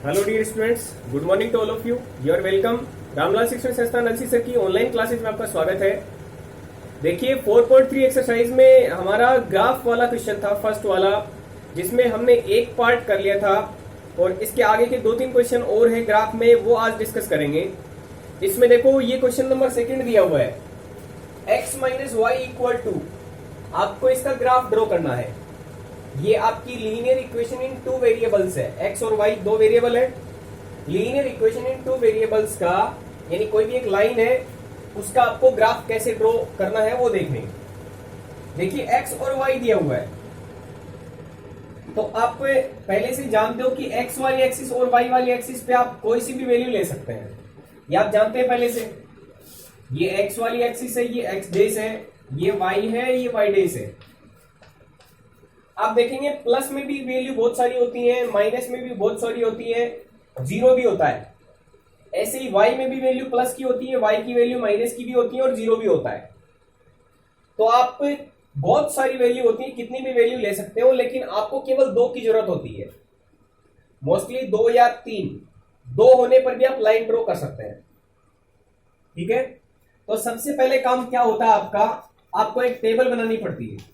Hello dear students, good morning to all of you. You are welcome. Ramlal शिक्षण संस्थान Nalsi sir की online classes में आपका स्वागत है। देखिए 4.3 एक्सरसाइज में हमारा ग्राफ वाला क्वेश्चन था, फर्स्ट वाला, जिसमें हमने एक पार्ट कर लिया था और इसके आगे के 2-3 क्वेश्चन और हैं ग्राफ में, वो आज डिस्कस करेंगे। इसमें देखो ये क्वेश्चन नंबर 2 दिया हुआ है, x minus y equal to, आपको इसका ग्राफ ड्रॉ करना है। ये आपकी लीनियर इक्वेशन इन 2 वेरिएबल्स है, x और y 2 वेरिएबल है। लीनियर इक्वेशन इन 2 वेरिएबल्स का यानी कोई भी एक लाइन है, उसका आपको ग्राफ कैसे ड्रॉ करना है वो देखने। देखिए x और y दिया हुआ है, तो आप पहले से जानते हो कि x वाली एक्सिस और y वाली एक्सिस पे आप कोई सी भी वैल्यू ले सकते हैं, ये आप जानते हैं पहले से। ये x वाली एक्सिस है, ये x डेस है, ये y है, ये y डेस है। आप देखेंगे प्लस में भी वैल्यू बहुत सारी होती है, माइनस में भी बहुत सारी होती है, जीरो भी होता है। ऐसे ही y में भी वैल्यू प्लस की होती है, y की वैल्यू माइनस की भी होती है और जीरो भी होता है। तो आप बहुत सारी वैल्यू होती है, कितनी भी वैल्यू ले सकते हो, लेकिन आपको केवल 2 की जरूरत होती है, मोस्टली 2 या 3। 2 होने पर भी आप लाइन ड्रॉ कर सकते हैं, ठीक है। तो सबसे पहले काम क्या होता है आपका, आपको एक टेबल बनानी पड़ती है।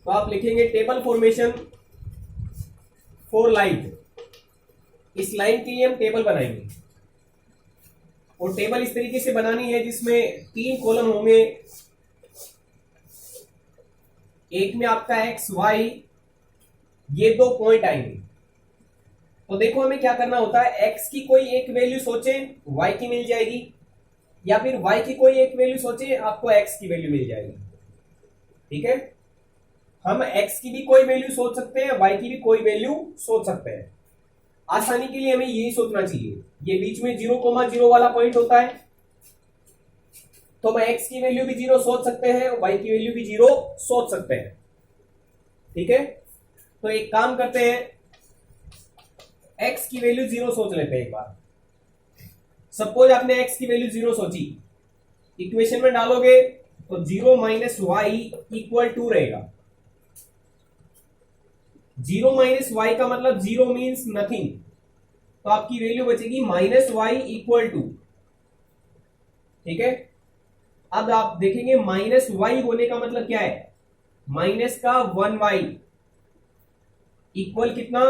तो आप लिखेंगे टेबल फॉर्मेशन फॉर लाइन। इस लाइन के लिए हम टेबल बनाएंगे और टेबल इस तरीके से बनानी है जिसमें 3 कॉलम होंगे। एक में आपका एक्स वाई, ये 2 पॉइंट आएंगे। तो देखो हमें क्या करना होता है, एक्स की कोई एक वैल्यू सोचे, वाई की मिल जाएगी, या फिर वाई की कोई एक वैल्यू सोचे, आपको एक्स की वैल्यू मिल जाएगी, ठीक है। हम x की भी कोई वैल्यू सोच सकते हैं, y की भी कोई वैल्यू सोच सकते हैं। आसानी के लिए हमें यही सोचना चाहिए। ये बीच में 0,0 वाला पॉइंट होता है, तो हम x की वैल्यू भी 0 सोच सकते हैं, y की वैल्यू भी 0 सोच सकते हैं, ठीक है। तो एक काम करते हैं, x की वैल्यू 0 सोच लेते हैं एक बार। सपोज आपने x की वैल्यू 0 सोची, इक्वेशन में डालोगे तो 0 माइनस वाई इक्वल 2 रहेगा। 0 माइनस वाई का मतलब 0 मीन्स नथिंग, तो आपकी वैल्यू बचेगी माइनस वाई इक्वल 2, ठीक है। अब आप देखेंगे माइनस वाई होने का मतलब क्या है, माइनस का 1y इक्वल कितना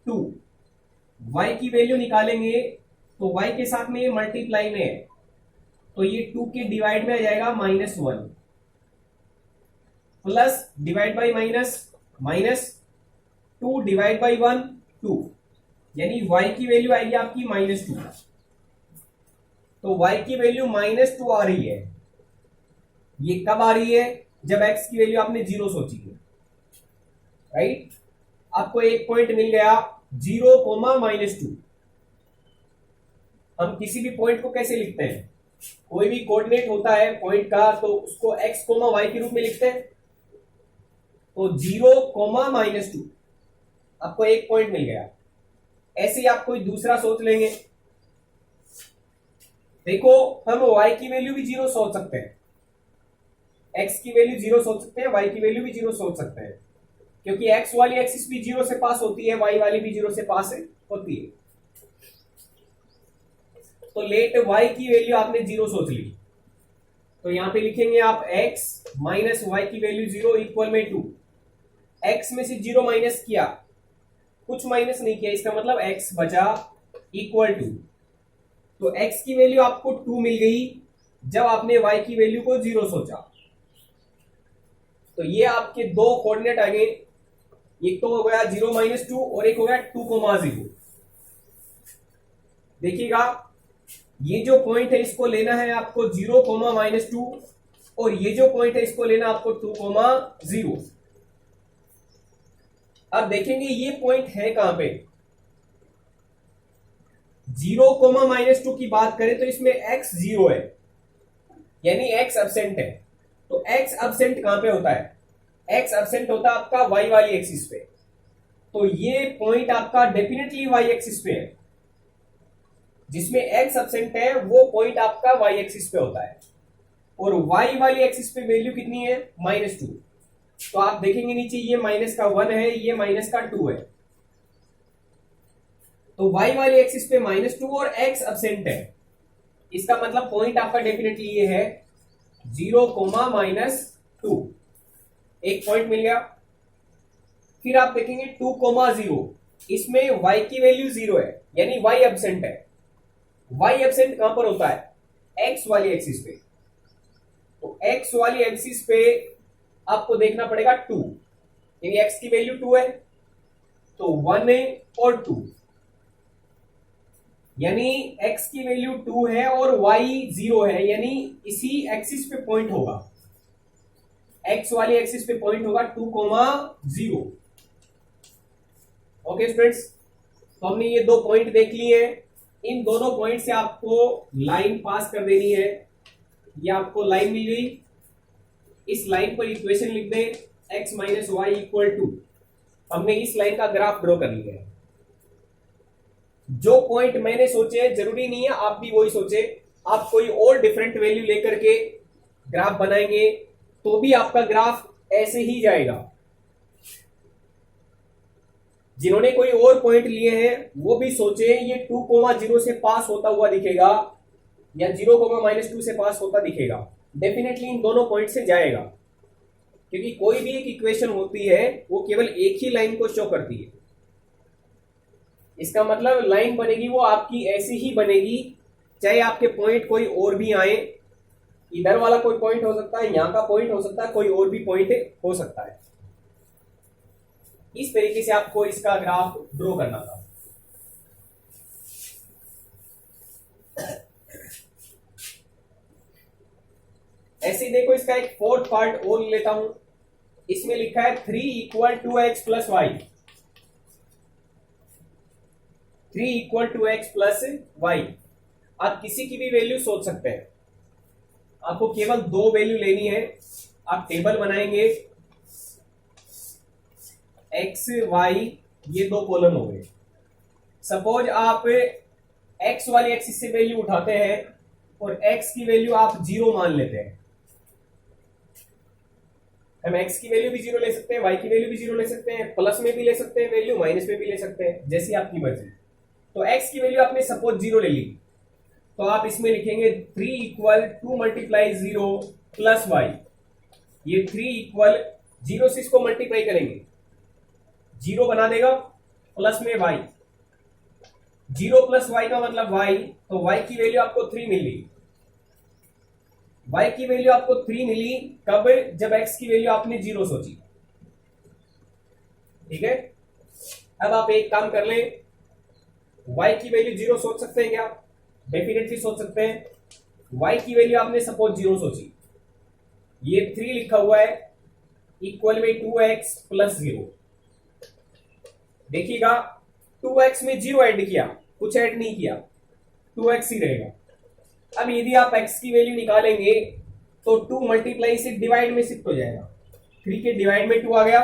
2। y की वैल्यू निकालेंगे तो y के साथ में ये मल्टीप्लाई में है, तो ये 2 के डिवाइड में आ जाएगा -1 plus divide by minus, minus 2 divide by 1 2, यानी y की वैल्यू आएगी आपकी -2। तो y की वैल्यू -2 आ रही है। ये कब आ रही है, जब x की वैल्यू आपने 0 सोची है, राइट। आपको एक पॉइंट मिल गया 0, -2। हम किसी भी पॉइंट को कैसे लिखते हैं, कोई भी कोऑर्डिनेट होता है पॉइंट का, तो उसको x, y के रूप में लिखते हैं। तो 0, -2, आपको एक पॉइंट मिल गया। ऐसे ही आप कोई दूसरा सोच लेंगे। देखो हम y की वैल्यू भी 0 सोच सकते हैं, x की वैल्यू 0 सोच सकते हैं, y की वैल्यू भी 0 सोच सकते हैं, क्योंकि x वाली एक्सिस भी 0 से पास होती है, y वाली भी 0 से पास होती है। तो लेट y की वैल्यू आपने 0 सोच ली, तो यहां पे लिखेंगे आप x माइनस वाई की वैल्यू 0 इक्वल में 2। x में से 0 माइनस किया, कुछ माइनस नहीं किया, इसका मतलब x बचा इक्वल 2। तो x की वैल्यू आपको 2 मिल गई जब आपने y की वैल्यू को 0 सोचा। तो ये आपके 2 कोऑर्डिनेट आ गए, एक तो हो गया 0 -2 और एक हो गया 2,0। देखिएगा ये जो पॉइंट है इसको लेना है आपको 0, -2, और ये जो पॉइंट है इसको लेना आपको 2,0। अब देखेंगे ये पॉइंट है कहां पे। 0, -2 की बात करें तो इसमें x 0 है, यानी x एब्सेंट है। तो x एब्सेंट कहां पे होता है, x एब्सेंट होता है आपका y वाली एक्सिस पे। तो ये पॉइंट आपका डेफिनेटली y एक्सिस पे है, जिसमें x एब्सेंट है वो पॉइंट आपका y एक्सिस पे होता है, और y वाली एक्सिस पे वैल्यू कितनी है, -2। तो आप देखेंगे नीचे ये -1 है, ये -2 है। तो y वाली एक्सिस पे -2 और x एब्सेंट है। इसका मतलब पॉइंट आपका डेफिनेटली ये है 0, -2। एक पॉइंट मिल गया। फिर आप देखेंगे 2, 0, इसमें y की वैल्यू 0 है, यानी y एब्सेंट है। y एब्सेंट कहां पर होता है? x वाली एक्सिस पे। तो x वाली एक्सिस पे आपको देखना पड़ेगा 2, यानी x की वैल्यू 2 है, तो 1 है और 2, यानी x की वैल्यू 2 है और y 0 है, यानी इसी एक्सिस पे पॉइंट होगा, x वाली एक्सिस पे पॉइंट होगा 2, 0। ओके स्टूडेंट्स, तो हमने ये दो पॉइंट देख लिए हैं। इन दोनों पॉइंट से आपको लाइन पास कर देनी है। ये आपको लाइन मिल गई, इस लाइन पर इक्वेशन लिख दें x - y = 2। हमने इस लाइन का ग्राफ ड्रॉ कर लिया है। जो पॉइंट मैंने सोचे, जरूरी नहीं है आप भी वही सोचे, आप कोई और डिफरेंट वैल्यू लेकर के ग्राफ बनाएंगे तो भी आपका ग्राफ ऐसे ही जाएगा। जिन्होंने कोई और पॉइंट लिए हैं वो भी सोचे ये 2, 0 से पास होता हुआ दिखेगा या 0, -2 से पास होता दिखेगा। डेफिनेटली इन दोनों पॉइंट से जाएगा, क्योंकि कोई भी एक इक्वेशन होती है वो केवल एक ही लाइन को शो करती है। इसका मतलब लाइन बनेगी वो आपकी ऐसी ही बनेगी, चाहे आपके पॉइंट कोई और भी आए। इधर वाला कोई पॉइंट हो सकता है, यहां का पॉइंट हो सकता है, कोई और भी पॉइंट हो सकता है। इस तरीके से आपको इसका ग्राफ ड्रॉ करना था। ऐसे देखो, इसका एक फोर्थ पार्ट और लेता हूं। इसमें लिखा है 3 = 2x + y। 3 = 2x + y। आप किसी की भी वैल्यू सोच सकते हैं, आपको केवल दो वैल्यू लेनी है। आप टेबल बनाएंगे, x, y, ये दो कॉलम हो गए। सपोज आप x वाली एक्सिस से वैल्यू उठाते हैं और x की वैल्यू आप 0 मान लेते हैं। हम x की वैल्यू भी 0 ले सकते हैं, y की वैल्यू भी 0 ले सकते हैं, प्लस में भी ले सकते हैं वैल्यू, माइनस में भी ले सकते हैं, जैसी आपकी मर्जी। तो x की वैल्यू आपने सपोज 0 ले ली, तो आप इसमें लिखेंगे 3 = 2 × 0 + y। ये 3 = 0 से इसको मल्टीप्लाई करेंगे, 0 बना देगा, प्लस में y। 0 + y का मतलब y, तो y की वैल्यू आपको 3 मिली। y की वैल्यू आपको 3 मिली कब? जब x की वैल्यू आपने 0 सोची। ठीक है, अब आप एक काम कर लें, y की वैल्यू 0 सोच सकते हैं क्या? डेफिनेटली सोच सकते हैं। y की वैल्यू आपने सपोज 0 सोची, ये 3 लिखा हुआ है, इक्वल में 2x + 0। देखिएगा 2x में 0 ऐड किया, कुछ ऐड नहीं किया, 2x ही रहेगा। अब यदि आप x की वैल्यू निकालेंगे तो 2 मल्टीप्लाई से डिवाइड में शिफ्ट हो जाएगा। 3 के डिवाइड में 2 आ गया,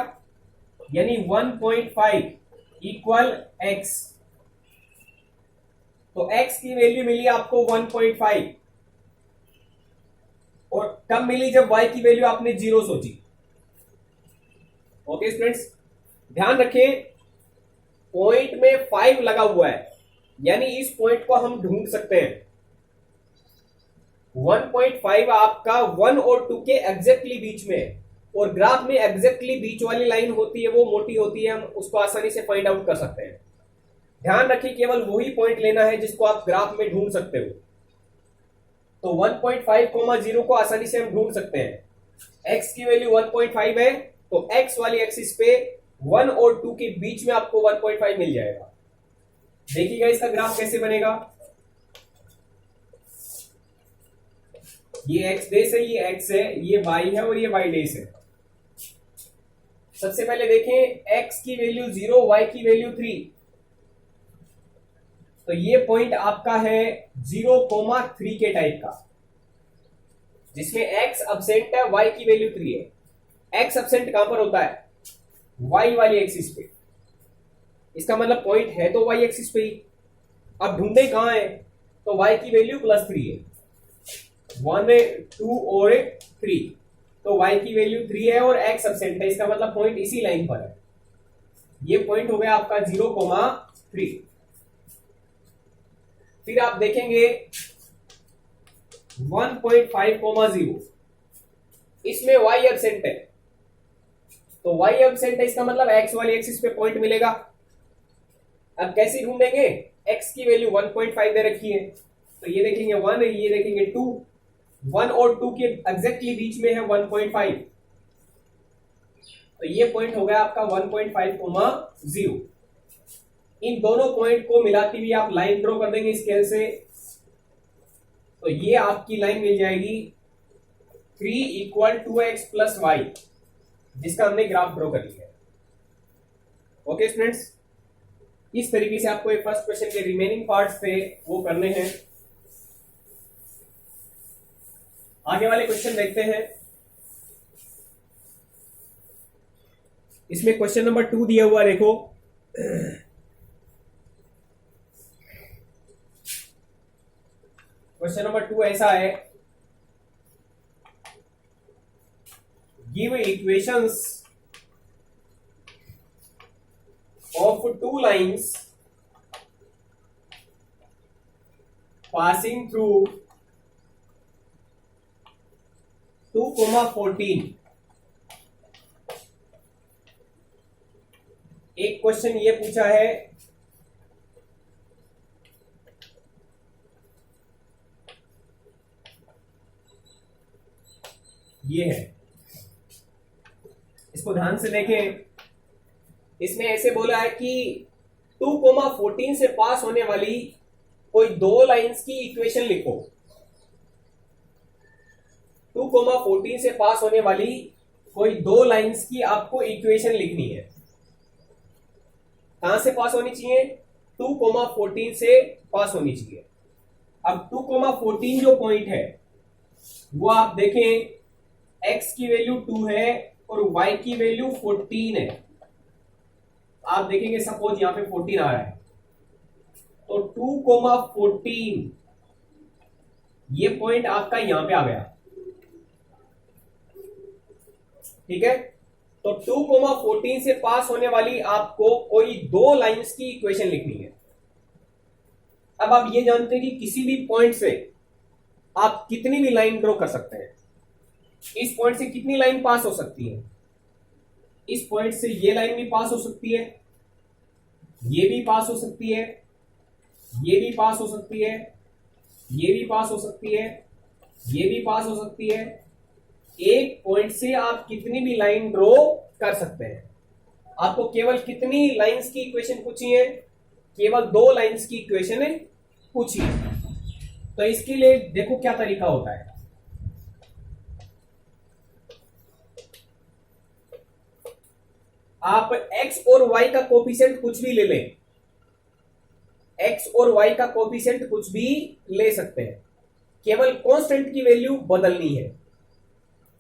यानी 1.5 = x। तो x की वैल्यू मिली आपको 1.5, और कब मिली? जब y की वैल्यू आपने 0 सोची। ओके स्टूडेंट्स, ध्यान रखें पॉइंट में 5 लगा हुआ है, यानी इस पॉइंट को हम ढूंढ सकते हैं। 1.5 आपका 1 और 2 के एग्जैक्टली बीच में है, और ग्राफ में एग्जैक्टली बीच वाली लाइन होती है वो मोटी होती है, हम उसको आसानी से फाइंड आउट कर सकते हैं। ध्यान रखिए केवल वही पॉइंट लेना है जिसको आप ग्राफ में ढूंढ सकते हो। तो 1.5, 0 को आसानी से हम ढूंढ सकते हैं। x की वैल्यू 1.5 है, तो x वाली एक्सिस पे 1 और 2 के बीच में आपको 1.5 मिल जाएगा। देखिएगा इसका ग्राफ कैसे बनेगा। ये x डेस है, ये x है, ये y है और ये y डेस है। सबसे पहले देखें x की वैल्यू 0, y की वैल्यू 3, तो ये पॉइंट आपका है 0,3 के टाइप का, जिसमें x एब्सेंट है, y की वैल्यू 3 है। x एब्सेंट कहां पर होता है? y वाली एक्सिस पे। इसका मतलब पॉइंट है तो y एक्सिस पे ही। अब ढूंढे कहां है? तो y की वैल्यू +3 है, 1, 2 और 3, तो y की वैल्यू 3 है और x एब्सेंट है। इसका मतलब पॉइंट इसी लाइन पर है। ये पॉइंट हो गया आपका 0,3। फिर आप देखेंगे 1.5, इसमें y एब्सेंट है, तो y एब्सेंट है, इसका मतलब x वाली एक्सिस पे पॉइंट मिलेगा। अब कैसे ढूंढेंगे, x की वैल्यू 1.5 दे रखी है, तो ये देखेंगे 1, ये देखेंगे 2, 1 और 2 के एग्जैक्टली बीच में है 1.5, तो ये पॉइंट हो गया आपका 1.5, 0। इन दोनों पॉइंट को मिलाती हुई आप लाइन ड्रॉ कर देंगे स्केल से, तो ये आपकी लाइन मिल जाएगी 3 = 2x + y, जिसका हमने ग्राफ ड्रॉ कर लिया है। ओके स्टूडेंट्स, इस तरीके से आपको ये फर्स्ट क्वेश्चन के रिमेनिंग पार्ट्स थे वो करने हैं। आगे वाले क्वेश्चन देखते हैं। इसमें क्वेश्चन नंबर 2 दिया हुआ देखो, क्वेश्चन नंबर 2 ऐसा है, give equations of 2 lines passing through 2,14। एक क्वेश्चन ये पूछा है, ये है, इसको ध्यान से देखें। इसने ऐसे बोला है कि 2,14 से पास होने वाली कोई 2 लाइंस की इक्वेशन लिखो। 2,14 से पास होने वाली कोई 2 लाइंस की आपको इक्वेशन लिखनी है। कहां से पास होनी चाहिए, 2,14 से पास होनी चाहिए। अब 2,14 जो पॉइंट है वो आप देखें, x की वैल्यू 2 है और y की वैल्यू 14 है। आप देखेंगे सपोज यहां पे 14 आ रहा है, तो 2,14 ये पॉइंट आपका यहां पे आ गया, ठीक है। तो 2,14 से पास होने वाली आपको कोई 2 लाइंस की इक्वेशन लिखनी है। अब आप ये जानते हैं कि किसी भी पॉइंट से आप कितनी भी लाइन ड्रॉ कर सकते हैं। इस पॉइंट से कितनी लाइन पास हो सकती है, इस पॉइंट से ये लाइन भी पास हो सकती है, ये भी पास हो सकती है, ये भी पास हो सकती है, ये भी पास हो सकती है, ये भी पास हो सकती है। एक पॉइंट से आप कितनी भी लाइन ड्रॉ कर सकते हैं। आपको केवल कितनी लाइंस की इक्वेशन पूछी है, केवल 2 लाइंस की इक्वेशन पूछी है। तो इसके लिए देखो क्या तरीका होता है। आप x और y का कोफिशिएंट कुछ भी ले लें, x और y का कोफिशिएंट कुछ भी ले सकते हैं, केवल कांस्टेंट की वैल्यू बदलनी है।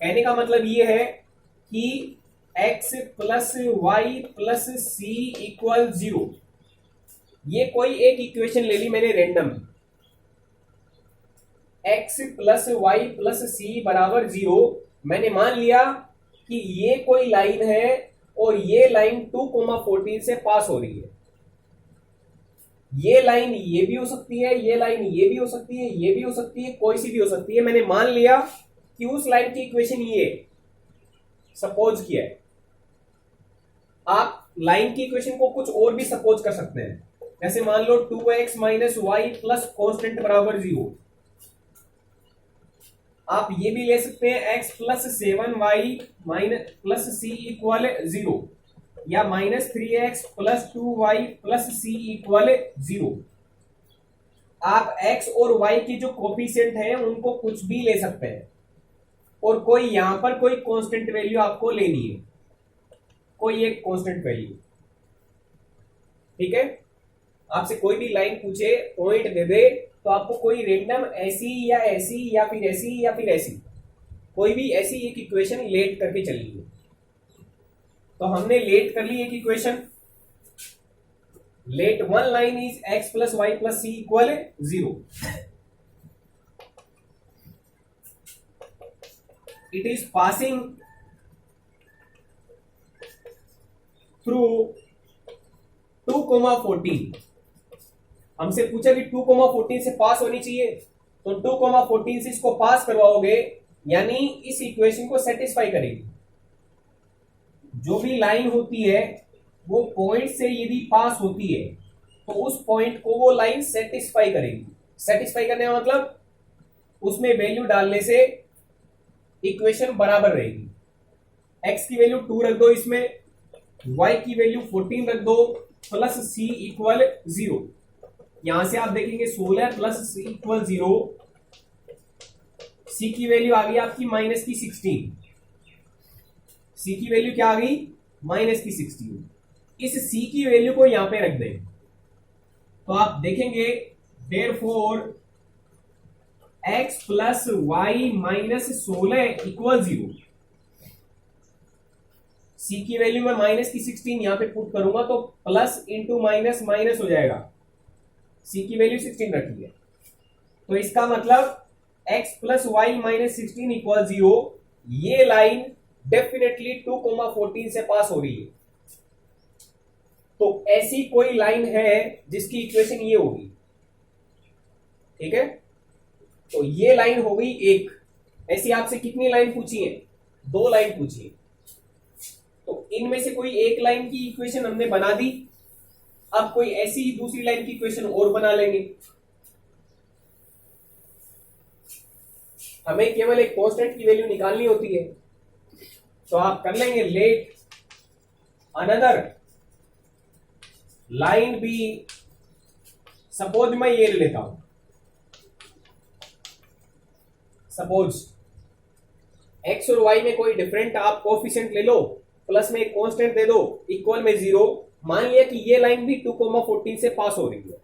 कहने का मतलब ये है कि x + y + c = 0। ये कोई एक इक्वेशन ले ली मैंने रैंडम, x + y + c = 0। मैंने मान लिया कि ये कोई लाइन है और ये लाइन 2,14 से पास हो रही है। ये लाइन ये भी हो सकती है, ये लाइन ये भी हो सकती है, ये भी हो सकती है, कोई सी भी हो सकती है। मैंने मान लिया कि उस लाइन की इक्वेशन ये सपोज किया है। आप लाइन की इक्वेशन को कुछ और भी सपोज कर सकते हैं, जैसे मान लो 2x - y + कांस्टेंट = 0। आप ये भी ले सकते हैं x + 7y - c = 0 या -3x + 2y + c = 0। आप x और y की जो कोफिशिएंट है उनको कुछ भी ले सकते हैं और कोई यहां पर कोई कांस्टेंट वैल्यू आपको लेनी है, कोई एक कांस्टेंट वैल्यू, ठीक है। आपसे कोई भी लाइन पूछे, पॉइंट दे दे, तो आपको कोई रैंडम ऐसी या ऐसी या फिर ऐसी या फिर ऐसी कोई भी ऐसी एक इक्वेशन लेट करके चलनी है। तो हमने लेट कर ली एक equation, let 1 line is x + y + c = 0। it is passing through 2,14। हमसे पूछा कि 2,14 से पास होनी चाहिए, तो 2,14 से इसको पास करवाओगे यानी इस इक्वेशन को सेटिस्फाई करेगी। जो भी लाइन होती है वो पॉइंट से यदि पास होती है तो उस पॉइंट को वो लाइन सेटिस्फाई करेगी। सेटिस्फाई करने का मतलब उसमें वैल्यू डालने से इक्वेशन बराबर रहेगी। x की वैल्यू 2 रख दो, इसमें y की वैल्यू 14 रख दो, प्लस c इक्वल 0। यहां से आप देखेंगे 16 प्लस c इक्वल 0, c की वैल्यू आ गई आपकी माइनस की 16। c की वैल्यू क्या आ गई? माइनस की 16। इस c की वैल्यू को यहां पे रख दें तो आप देखेंगे therefore x plus y minus 16 equal 0। c की वैल्यू में माइनस की 16 यहां पे पुट करूंगा तो प्लस इंटू माइनस माइनस हो जाएगा। c की वैल्यू 16 रखी है तो इसका मतलब x plus y minus 16 equal 0। ये लाइन डेफिनेटली 2,14 से पास हो रही है। तो ऐसी कोई लाइन है जिसकी इक्वेशन ये होगी, ठीक है। तो ये लाइन हो गई एक। ऐसी आपसे कितनी लाइन पूछी है? 2 लाइन पूछी है। तो इनमें से कोई एक लाइन की इक्वेशन हमने बना दी। अब कोई ऐसी दूसरी लाइन की इक्वेशन और बना लेंगे। हमें केवल एक कांस्टेंट की वैल्यू निकालनी होती है तो आप कर लेंगे let another line B. Suppose मैं ये ले लेता हूं, सपोज x और y में कोई डिफरेंट आप कोफिशिएंट ले लो, प्लस में एक कांस्टेंट दे दो, इक्वल में 0। मान लिया कि ये लाइन भी 2,14 से पास हो रही है।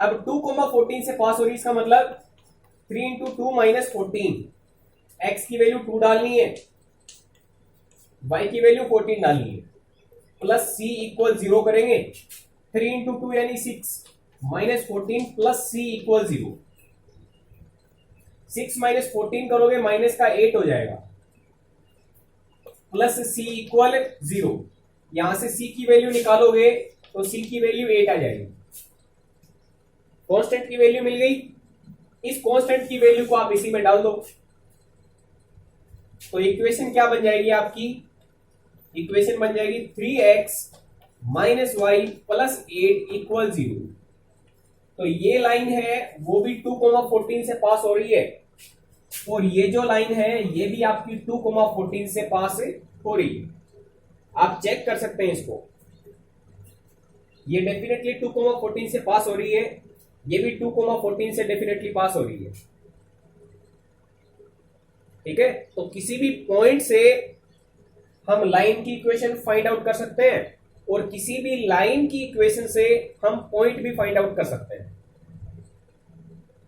अब 2,14 से पास हो रही है, इसका मतलब 3 इंटू 2 माइनस 14। एक्स की वैल्यू 2 डालनी है, y की वैल्यू 14 डालनी है, प्लस c इक्वल 0 करेंगे। 3 इंटू 2 यानी 6 minus 14 plus c equal 0। 6 minus 14 करोगे माइनस का 8 हो जाएगा, प्लस c इक्वल 0। यहां से c की वैल्यू निकालोगे तो c की वैल्यू 8 आ जाएगी। कांस्टेंट की वैल्यू मिल गई। इस कांस्टेंट की वैल्यू को आप इसी में डाल दो तो इक्वेशन क्या बन जाएगी आपकी? इक्वेशन बन जाएगी 3x minus Y plus 8 equal 0। तो ये लाइन है वो भी 2,14 से पास हो रही है और ये जो लाइन है ये भी आपकी 2,14 से पास हो रही है। आप चेक कर सकते हैं इसको, ये डेफिनेटली 2,14 से पास हो रही है, ये भी 2,14 से डेफिनेटली पास हो रही है, ठीक है। तो किसी भी पॉइंट से हम लाइन की इक्वेशन फाइंड आउट कर सकते हैं और किसी भी लाइन की इक्वेशन से हम पॉइंट भी फाइंड आउट कर सकते हैं।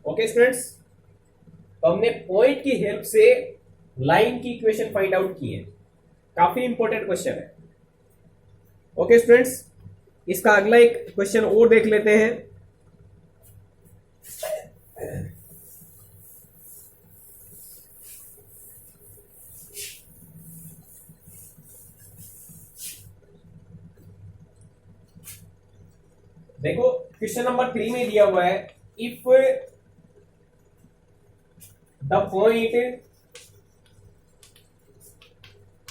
ओके स्टूडेंट्स, तो हमने पॉइंट की हेल्प से लाइन की इक्वेशन फाइंड आउट की है। काफी इंपॉर्टेंट क्वेश्चन है। ओके स्टूडेंट्स, इसका अगला एक क्वेश्चन और देख लेते हैं। देखो क्वेश्चन नंबर 3 में दिया हुआ है, if the point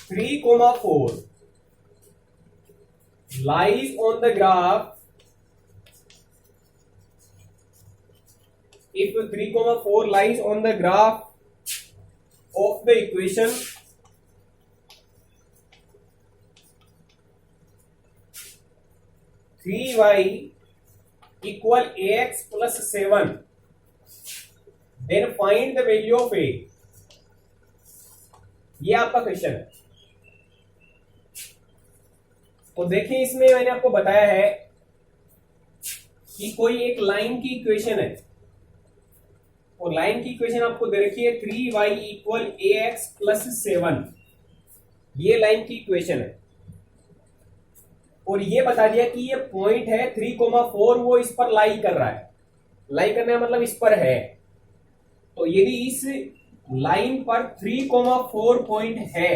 3,4 lies on the graph, if 3,4 lies on the graph of the equation three y equal ax plus 7, then find the value of a। ये आपका क्वेश्चन है। तो देखिए इसमें मैंने आपको बताया है कि कोई एक लाइन की इक्वेशन है और लाइन की इक्वेशन आपको दे रखी है 3y इक्वल ax प्लस 7। ये लाइन की इक्वेशन है और ये बता दिया कि ये पॉइंट है 3,4, वो इस पर लाई कर रहा है। लाई करने का मतलब इस पर है। तो यदि इस लाइन पर 3,4 पॉइंट है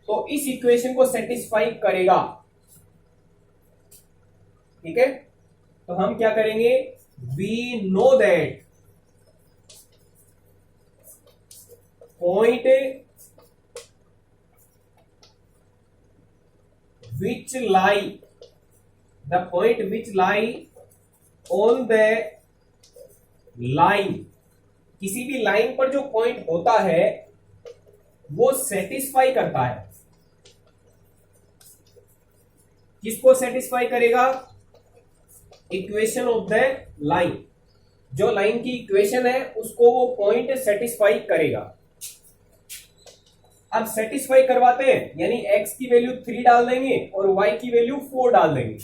तो इस इक्वेशन को सेटिस्फाई करेगा। ठीक है, तो हम क्या करेंगे, we know that point which lie the point which lie on the line, किसी भी लाइन पर जो पॉइंट होता है वो सेटिस्फाई करता है। किसको सेटिस्फाई करेगा, इक्वेशन ऑफ द लाइन, जो लाइन की इक्वेशन है उसको वो पॉइंट सेटिस्फाई करेगा। अब सेटिस्फाई करवाते हैं, यानी x की वैल्यू 3 डाल देंगे और y की वैल्यू 4 डाल देंगे।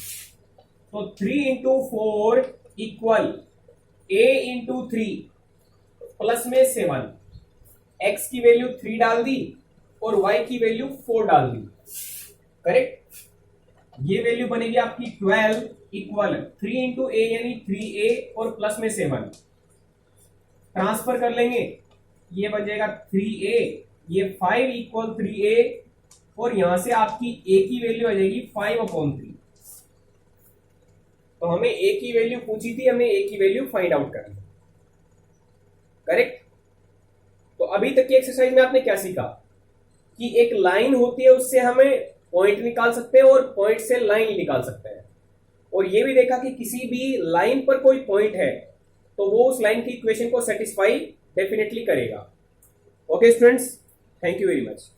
तो 3 into 4 equal a into 3 plus में 7, x की वैल्यू 3 डाल दी और y की वैल्यू 4 डाल दी। करेक्ट, ये वैल्यू बनेगी आपकी 12 इक्वल 3 इंटू ए यानी 3a और प्लस में 7, ट्रांसफर कर लेंगे, ये बन जाएगा 3a, ये 5 इक्वल 3a और यहां से आपकी a की वैल्यू आ जाएगी 5/3। तो हमें a की वैल्यू पूछी थी, हमें a की वैल्यू फाइंड आउट करनी। करेक्ट, तो अभी तक की एक्सरसाइज में आपने क्या सीखा कि एक लाइन होती है उससे हमें पॉइंट निकाल सकते हैं और पॉइंट से लाइन निकाल सकते हैं, और ये भी देखा कि किसी भी लाइन पर कोई पॉइंट है तो वो उस लाइन की इक्वेशन को सेटिस्फाई डेफिनेटली करेगा। Okay students, thank you very much.